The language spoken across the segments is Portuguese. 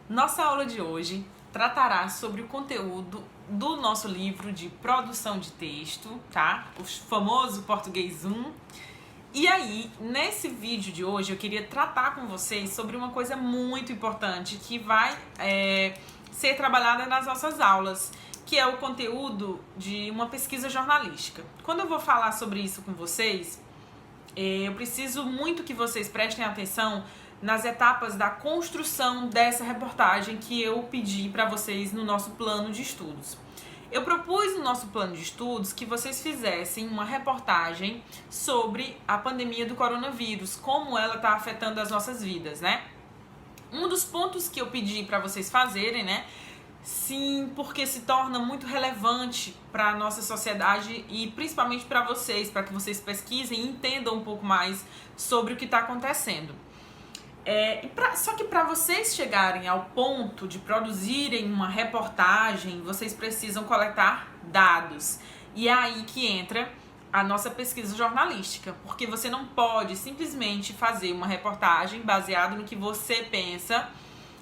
Nossa aula de hoje tratará sobre o conteúdo do nosso livro de produção de texto, tá? O famoso Português 1. E aí, nesse vídeo de hoje, eu queria tratar com vocês sobre uma coisa muito importante que vai ser trabalhada nas nossas aulas, que é o conteúdo de uma pesquisa jornalística. Quando eu vou falar sobre isso com vocês, eu preciso muito que vocês prestem atenção nas etapas da construção dessa reportagem que eu pedi para vocês no nosso plano de estudos. Eu propus no nosso plano de estudos que vocês fizessem uma reportagem sobre a pandemia do coronavírus, como ela está afetando as nossas vidas, né? Um dos pontos que eu pedi para vocês fazerem, né? Sim, porque se torna muito relevante para a nossa sociedade e principalmente para vocês, para que vocês pesquisem e entendam um pouco mais sobre o que está acontecendo. Só que para vocês chegarem ao ponto de produzirem uma reportagem, vocês precisam coletar dados. E é aí que entra a nossa pesquisa jornalística, porque você não pode simplesmente fazer uma reportagem baseada no que você pensa,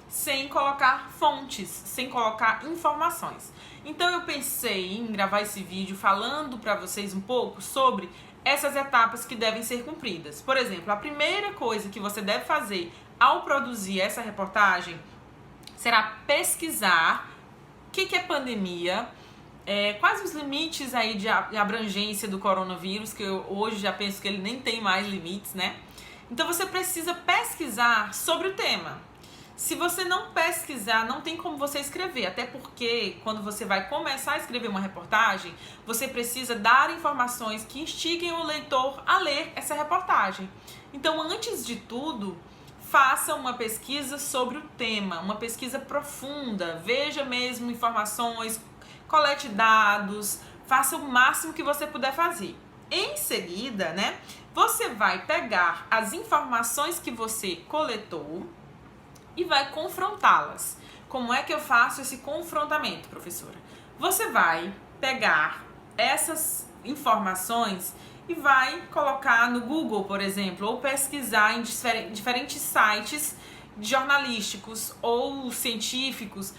sem colocar fontes, sem colocar informações. Então eu pensei em gravar esse vídeo falando para vocês um pouco sobre essas etapas que devem ser cumpridas. Por exemplo, a primeira coisa que você deve fazer ao produzir essa reportagem será pesquisar o que é pandemia, quais os limites aí de abrangência do coronavírus, que eu hoje já penso que ele nem tem mais limites, né? Então você precisa pesquisar sobre o tema. Se você não pesquisar, não tem como você escrever, até porque quando você vai começar a escrever uma reportagem, você precisa dar informações que instiguem o leitor a ler essa reportagem. Então, antes de tudo, faça uma pesquisa sobre o tema, uma pesquisa profunda, veja mesmo informações, colete dados, faça o máximo que você puder fazer. Em seguida, né, você vai pegar as informações que você coletou e vai confrontá-las. Como é que eu faço esse confrontamento, professora? Você vai pegar essas informações e vai colocar no Google, por exemplo, ou pesquisar em diferentes sites jornalísticos ou científicos.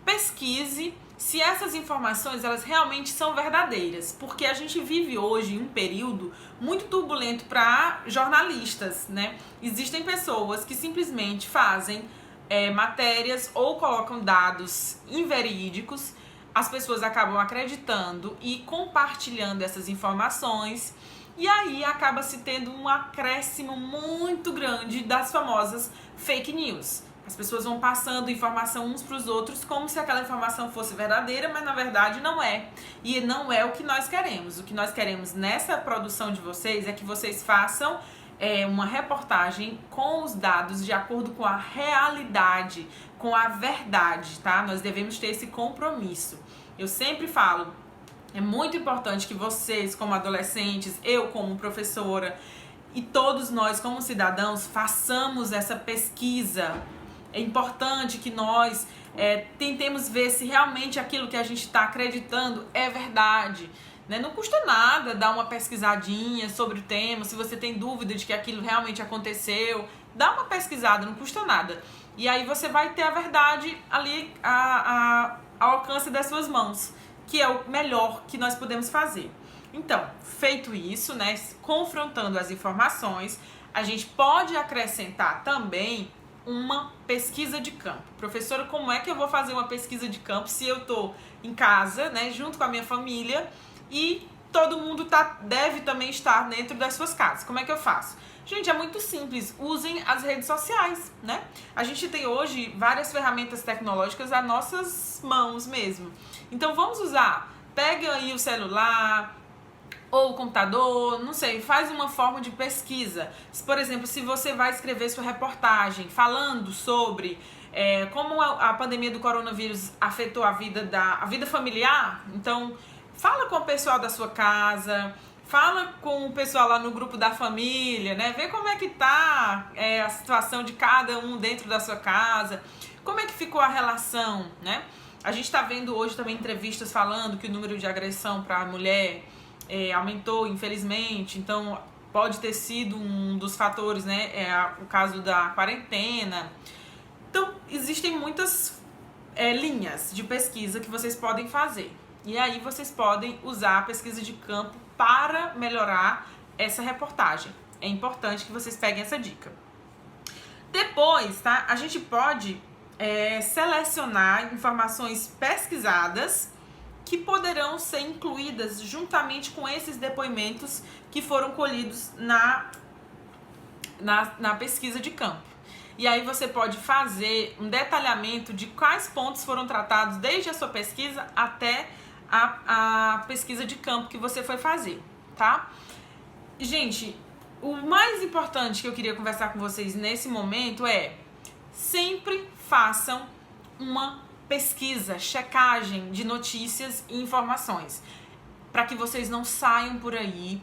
Pesquise se essas informações elas realmente são verdadeiras, porque a gente vive hoje um período muito turbulento para jornalistas, né? Existem pessoas que simplesmente fazem matérias ou colocam dados inverídicos, as pessoas acabam acreditando e compartilhando essas informações, e aí acaba se tendo um acréscimo muito grande das famosas fake news. As pessoas vão passando informação uns para os outros como se aquela informação fosse verdadeira, mas na verdade não é. E não é o que nós queremos. O que nós queremos nessa produção de vocês é que vocês façam uma reportagem com os dados de acordo com a realidade, com a verdade, tá? Nós devemos ter esse compromisso. Eu sempre falo, é muito importante que vocês, como adolescentes, eu como professora e todos nós como cidadãos façamos essa pesquisa. É importante que nós tentemos ver se realmente aquilo que a gente está acreditando é verdade. Né? Não custa nada dar uma pesquisadinha sobre o tema, se você tem dúvida de que aquilo realmente aconteceu, dá uma pesquisada, não custa nada. E aí você vai ter a verdade ali ao alcance das suas mãos, que é o melhor que nós podemos fazer. Então, feito isso, né, confrontando as informações, a gente pode acrescentar também uma pesquisa de campo. Professora, como é que eu vou fazer uma pesquisa de campo se eu estou em casa, né, junto com a minha família, e todo mundo deve também estar dentro das suas casas? Como é que eu faço? Gente, é muito simples. Usem as redes sociais, né? A gente tem hoje várias ferramentas tecnológicas às nossas mãos mesmo. Então vamos usar. Pega aí o celular ou o computador, não sei, faz uma forma de pesquisa. Por exemplo, se você vai escrever sua reportagem falando sobre como a pandemia do coronavírus afetou a vida familiar, então fala com o pessoal da sua casa, fala com o pessoal lá no grupo da família, né? Vê como é que tá a situação de cada um dentro da sua casa, como é que ficou a relação, né? A gente está vendo hoje também entrevistas falando que o número de agressão para a mulher aumentou, infelizmente, então pode ter sido um dos fatores, né? O caso da quarentena. Então, existem muitas linhas de pesquisa que vocês podem fazer. E aí vocês podem usar a pesquisa de campo para melhorar essa reportagem. É importante que vocês peguem essa dica. Depois, tá? A gente pode selecionar informações pesquisadas que poderão ser incluídas juntamente com esses depoimentos que foram colhidos na pesquisa de campo. E aí você pode fazer um detalhamento de quais pontos foram tratados desde a sua pesquisa até a pesquisa de campo que você foi fazer, tá? Gente, o mais importante que eu queria conversar com vocês nesse momento é: sempre façam uma pesquisa, checagem de notícias e informações, para que vocês não saiam por aí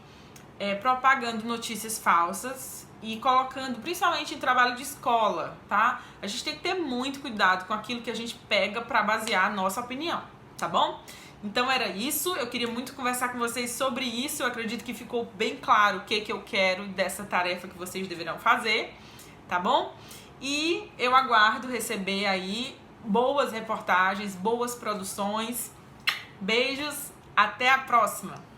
propagando notícias falsas e colocando, principalmente em trabalho de escola, tá? A gente tem que ter muito cuidado com aquilo que a gente pega para basear a nossa opinião, tá bom? Então era isso, eu queria muito conversar com vocês sobre isso. Eu acredito que ficou bem claro o que eu quero dessa tarefa que vocês deverão fazer, tá bom? E eu aguardo receber aí boas reportagens, boas produções. Beijos, até a próxima!